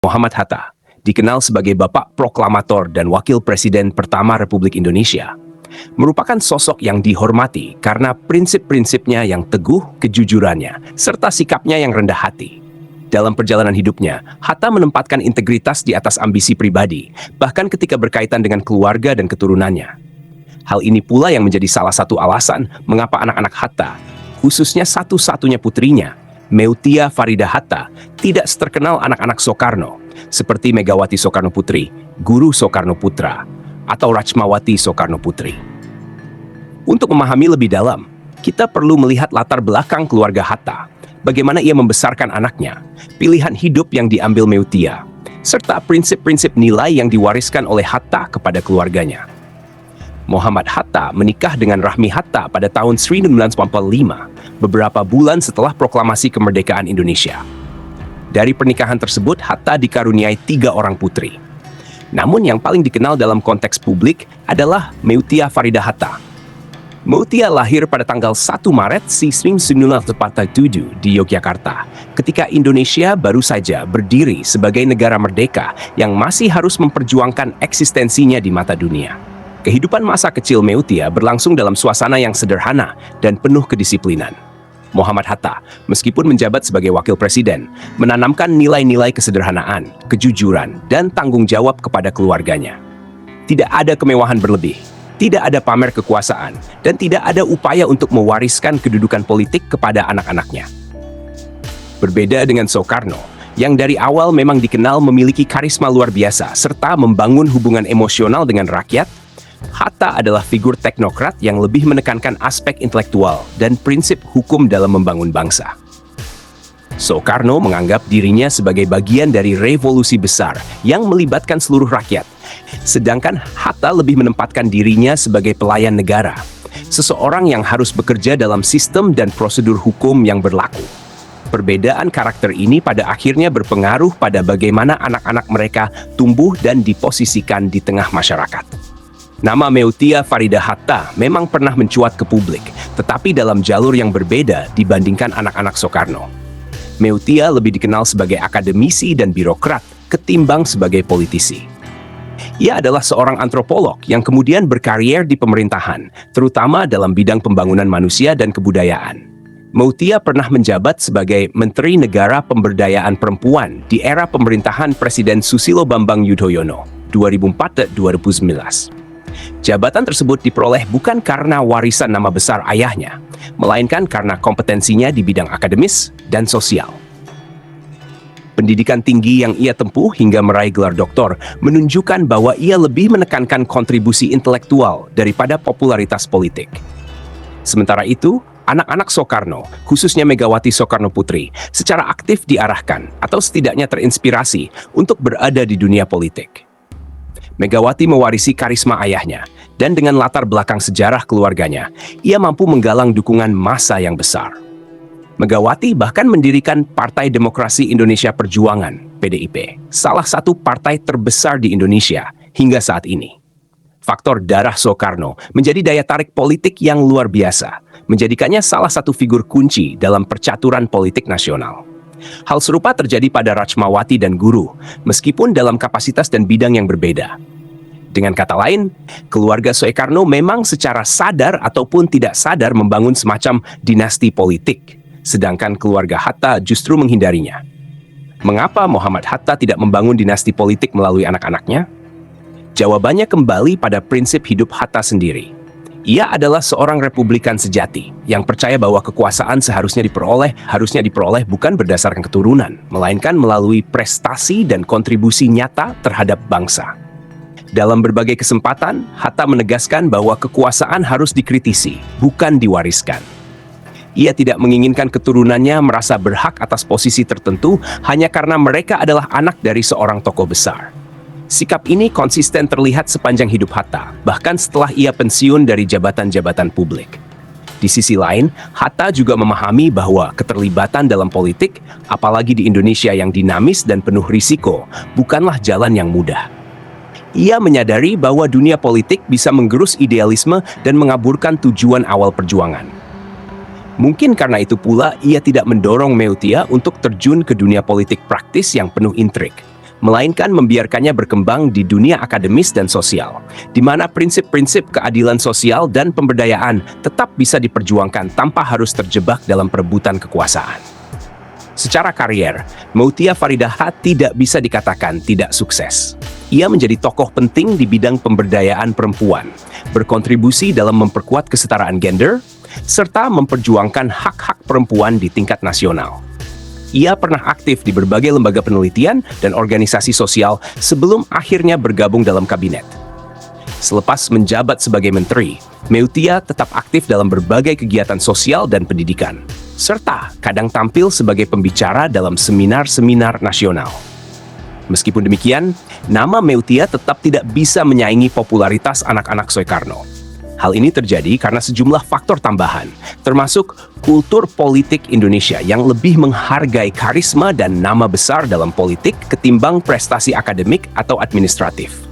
Muhammad Hatta, dikenal sebagai Bapak Proklamator dan Wakil Presiden pertama Republik Indonesia, merupakan sosok yang dihormati karena prinsip-prinsipnya yang teguh, kejujurannya, serta sikapnya yang rendah hati. Dalam perjalanan hidupnya, Hatta menempatkan integritas di atas ambisi pribadi, bahkan ketika berkaitan dengan keluarga dan keturunannya. Hal ini pula yang menjadi salah satu alasan mengapa anak-anak Hatta, khususnya satu-satunya putrinya, Meutia Farida Hatta, tidak seterkenal anak-anak Soekarno, seperti Megawati Soekarno Putri, Guru Soekarno Putra, atau Ratcmawati Soekarno Putri. Untuk memahami lebih dalam, kita perlu melihat latar belakang keluarga Hatta, bagaimana ia membesarkan anaknya, pilihan hidup yang diambil Meutia, serta prinsip-prinsip nilai yang diwariskan oleh Hatta kepada keluarganya. Muhammad Hatta menikah dengan Rahmi Hatta pada tahun 1945, beberapa bulan setelah proklamasi kemerdekaan Indonesia. Dari pernikahan tersebut, Hatta dikaruniai 3 orang putri. Namun yang paling dikenal dalam konteks publik adalah Meutia Farida Hatta. Meutia lahir pada tanggal 1 Maret 1947 di Yogyakarta, ketika Indonesia baru saja berdiri sebagai negara merdeka yang masih harus memperjuangkan eksistensinya di mata dunia. Kehidupan masa kecil Meutia berlangsung dalam suasana yang sederhana dan penuh kedisiplinan. Muhammad Hatta, meskipun menjabat sebagai wakil presiden, menanamkan nilai-nilai kesederhanaan, kejujuran, dan tanggung jawab kepada keluarganya. Tidak ada kemewahan berlebih, tidak ada pamer kekuasaan, dan tidak ada upaya untuk mewariskan kedudukan politik kepada anak-anaknya. Berbeda dengan Soekarno, yang dari awal memang dikenal memiliki karisma luar biasa serta membangun hubungan emosional dengan rakyat, Hatta adalah figur teknokrat yang lebih menekankan aspek intelektual dan prinsip hukum dalam membangun bangsa. Soekarno menganggap dirinya sebagai bagian dari revolusi besar yang melibatkan seluruh rakyat, sedangkan Hatta lebih menempatkan dirinya sebagai pelayan negara, seseorang yang harus bekerja dalam sistem dan prosedur hukum yang berlaku. Perbedaan karakter ini pada akhirnya berpengaruh pada bagaimana anak-anak mereka tumbuh dan diposisikan di tengah masyarakat. Nama Meutia Farida Hatta memang pernah mencuat ke publik, tetapi dalam jalur yang berbeda dibandingkan anak-anak Soekarno. Meutia lebih dikenal sebagai akademisi dan birokrat ketimbang sebagai politisi. Ia adalah seorang antropolog yang kemudian berkarier di pemerintahan, terutama dalam bidang pembangunan manusia dan kebudayaan. Meutia pernah menjabat sebagai Menteri Negara Pemberdayaan Perempuan di era pemerintahan Presiden Susilo Bambang Yudhoyono 2004-2019. Jabatan tersebut diperoleh bukan karena warisan nama besar ayahnya, melainkan karena kompetensinya di bidang akademis dan sosial. Pendidikan tinggi yang ia tempuh hingga meraih gelar doktor menunjukkan bahwa ia lebih menekankan kontribusi intelektual daripada popularitas politik. Sementara itu, anak-anak Soekarno, khususnya Megawati Soekarno Putri, secara aktif diarahkan atau setidaknya terinspirasi untuk berada di dunia politik. Megawati mewarisi karisma ayahnya, dan dengan latar belakang sejarah keluarganya, ia mampu menggalang dukungan massa yang besar. Megawati bahkan mendirikan Partai Demokrasi Indonesia Perjuangan, PDIP, salah satu partai terbesar di Indonesia hingga saat ini. Faktor darah Soekarno menjadi daya tarik politik yang luar biasa, menjadikannya salah satu figur kunci dalam percaturan politik nasional. Hal serupa terjadi pada Ratcmawati dan Guru, meskipun dalam kapasitas dan bidang yang berbeda. Dengan kata lain, keluarga Soekarno memang secara sadar ataupun tidak sadar membangun semacam dinasti politik, sedangkan keluarga Hatta justru menghindarinya. Mengapa Muhammad Hatta tidak membangun dinasti politik melalui anak-anaknya? Jawabannya kembali pada prinsip hidup Hatta sendiri. Ia adalah seorang republikan sejati yang percaya bahwa kekuasaan harusnya diperoleh bukan berdasarkan keturunan, melainkan melalui prestasi dan kontribusi nyata terhadap bangsa. Dalam berbagai kesempatan, Hatta menegaskan bahwa kekuasaan harus dikritisi, bukan diwariskan. Ia tidak menginginkan keturunannya merasa berhak atas posisi tertentu hanya karena mereka adalah anak dari seorang tokoh besar. Sikap ini konsisten terlihat sepanjang hidup Hatta, bahkan setelah ia pensiun dari jabatan-jabatan publik. Di sisi lain, Hatta juga memahami bahwa keterlibatan dalam politik, apalagi di Indonesia yang dinamis dan penuh risiko, bukanlah jalan yang mudah. Ia menyadari bahwa dunia politik bisa menggerus idealisme dan mengaburkan tujuan awal perjuangan. Mungkin karena itu pula ia tidak mendorong Meutia untuk terjun ke dunia politik praktis yang penuh intrik. melainkan membiarkannya berkembang di dunia akademis dan sosial, di mana prinsip-prinsip keadilan sosial dan pemberdayaan tetap bisa diperjuangkan tanpa harus terjebak dalam perebutan kekuasaan. Secara karier, Meutia Faridahat tidak bisa dikatakan tidak sukses. Ia menjadi tokoh penting di bidang pemberdayaan perempuan, berkontribusi dalam memperkuat kesetaraan gender, serta memperjuangkan hak-hak perempuan di tingkat nasional. Ia pernah aktif di berbagai lembaga penelitian dan organisasi sosial sebelum akhirnya bergabung dalam kabinet. Selepas menjabat sebagai menteri, Meutia tetap aktif dalam berbagai kegiatan sosial dan pendidikan, serta kadang tampil sebagai pembicara dalam seminar-seminar nasional. Meskipun demikian, nama Meutia tetap tidak bisa menyaingi popularitas anak-anak Soekarno. Hal ini terjadi karena sejumlah faktor tambahan, termasuk kultur politik Indonesia yang lebih menghargai karisma dan nama besar dalam politik ketimbang prestasi akademik atau administratif.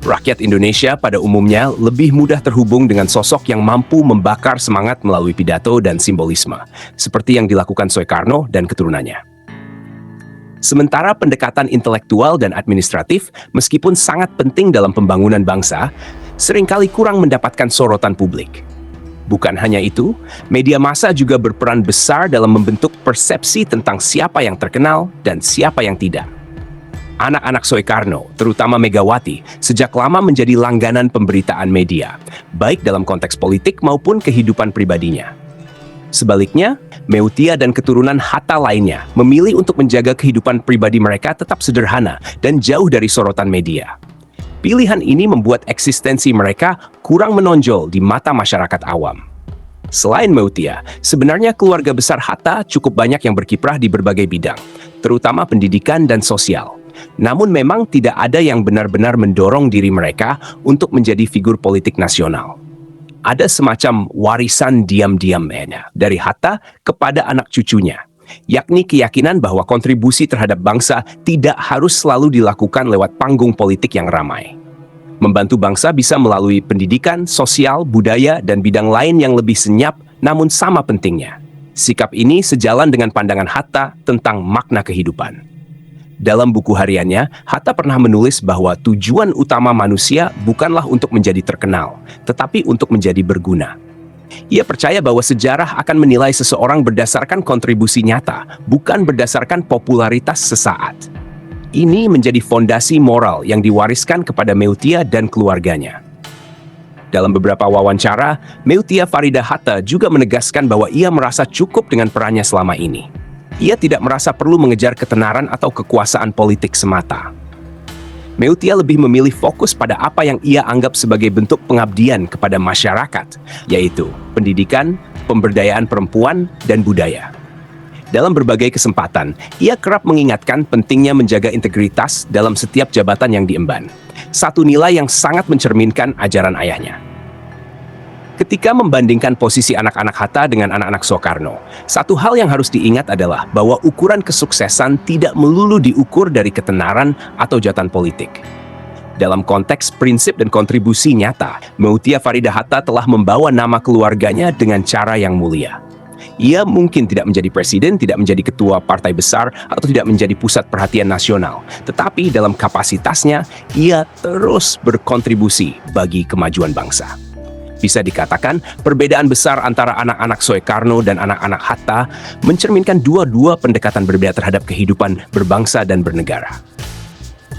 Rakyat Indonesia pada umumnya lebih mudah terhubung dengan sosok yang mampu membakar semangat melalui pidato dan simbolisme, seperti yang dilakukan Soekarno dan keturunannya. Sementara pendekatan intelektual dan administratif, meskipun sangat penting dalam pembangunan bangsa, seringkali kurang mendapatkan sorotan publik. Bukan hanya itu, media massa juga berperan besar dalam membentuk persepsi tentang siapa yang terkenal dan siapa yang tidak. Anak-anak Soekarno, terutama Megawati, sejak lama menjadi langganan pemberitaan media, baik dalam konteks politik maupun kehidupan pribadinya. Sebaliknya, Meutia dan keturunan Hatta lainnya memilih untuk menjaga kehidupan pribadi mereka tetap sederhana dan jauh dari sorotan media. Pilihan ini membuat eksistensi mereka kurang menonjol di mata masyarakat awam. Selain Meutia, sebenarnya keluarga besar Hatta cukup banyak yang berkiprah di berbagai bidang, terutama pendidikan dan sosial. Namun memang tidak ada yang benar-benar mendorong diri mereka untuk menjadi figur politik nasional. Ada semacam warisan diam-diam dari Hatta kepada anak cucunya, yakni keyakinan bahwa kontribusi terhadap bangsa tidak harus selalu dilakukan lewat panggung politik yang ramai. Membantu bangsa bisa melalui pendidikan, sosial, budaya, dan bidang lain yang lebih senyap namun sama pentingnya. Sikap ini sejalan dengan pandangan Hatta tentang makna kehidupan. Dalam buku hariannya, Hatta pernah menulis bahwa tujuan utama manusia bukanlah untuk menjadi terkenal, tetapi untuk menjadi berguna. Ia percaya bahwa sejarah akan menilai seseorang berdasarkan kontribusi nyata, bukan berdasarkan popularitas sesaat. Ini menjadi fondasi moral yang diwariskan kepada Meutia dan keluarganya. Dalam beberapa wawancara, Meutia Faridahat juga menegaskan bahwa ia merasa cukup dengan perannya selama ini. Ia tidak merasa perlu mengejar ketenaran atau kekuasaan politik semata. Meutia lebih memilih fokus pada apa yang ia anggap sebagai bentuk pengabdian kepada masyarakat, yaitu pendidikan, pemberdayaan perempuan, dan budaya. Dalam berbagai kesempatan, ia kerap mengingatkan pentingnya menjaga integritas dalam setiap jabatan yang diemban, satu nilai yang sangat mencerminkan ajaran ayahnya. Ketika membandingkan posisi anak-anak Hatta dengan anak-anak Soekarno, satu hal yang harus diingat adalah bahwa ukuran kesuksesan tidak melulu diukur dari ketenaran atau jabatan politik. Dalam konteks prinsip dan kontribusi nyata, Meutia Faridahat telah membawa nama keluarganya dengan cara yang mulia. Ia mungkin tidak menjadi presiden, tidak menjadi ketua partai besar, atau tidak menjadi pusat perhatian nasional. Tetapi dalam kapasitasnya, ia terus berkontribusi bagi kemajuan bangsa. Bisa dikatakan, perbedaan besar antara anak-anak Soekarno dan anak-anak Hatta mencerminkan dua-dua pendekatan berbeda terhadap kehidupan berbangsa dan bernegara.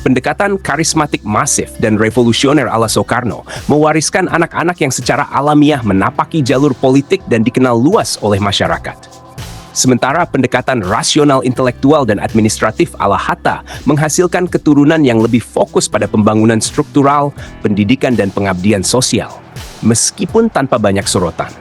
Pendekatan karismatik masif dan revolusioner ala Soekarno mewariskan anak-anak yang secara alamiah menapaki jalur politik dan dikenal luas oleh masyarakat. Sementara pendekatan rasional intelektual dan administratif ala Hatta menghasilkan keturunan yang lebih fokus pada pembangunan struktural, pendidikan dan pengabdian sosial, meskipun tanpa banyak sorotan.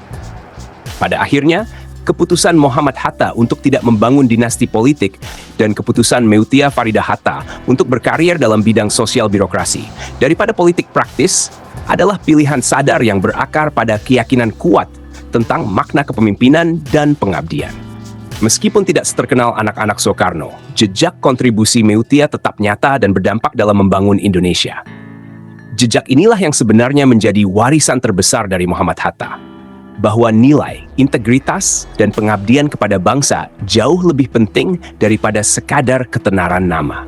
Pada akhirnya, keputusan Muhammad Hatta untuk tidak membangun dinasti politik dan keputusan Meutia Faridahat untuk berkarir dalam bidang sosial birokrasi daripada politik praktis adalah pilihan sadar yang berakar pada keyakinan kuat tentang makna kepemimpinan dan pengabdian. Meskipun tidak seterkenal anak-anak Soekarno, jejak kontribusi Meutia tetap nyata dan berdampak dalam membangun Indonesia. Jejak inilah yang sebenarnya menjadi warisan terbesar dari Muhammad Hatta, bahwa nilai, integritas, dan pengabdian kepada bangsa jauh lebih penting daripada sekadar ketenaran nama.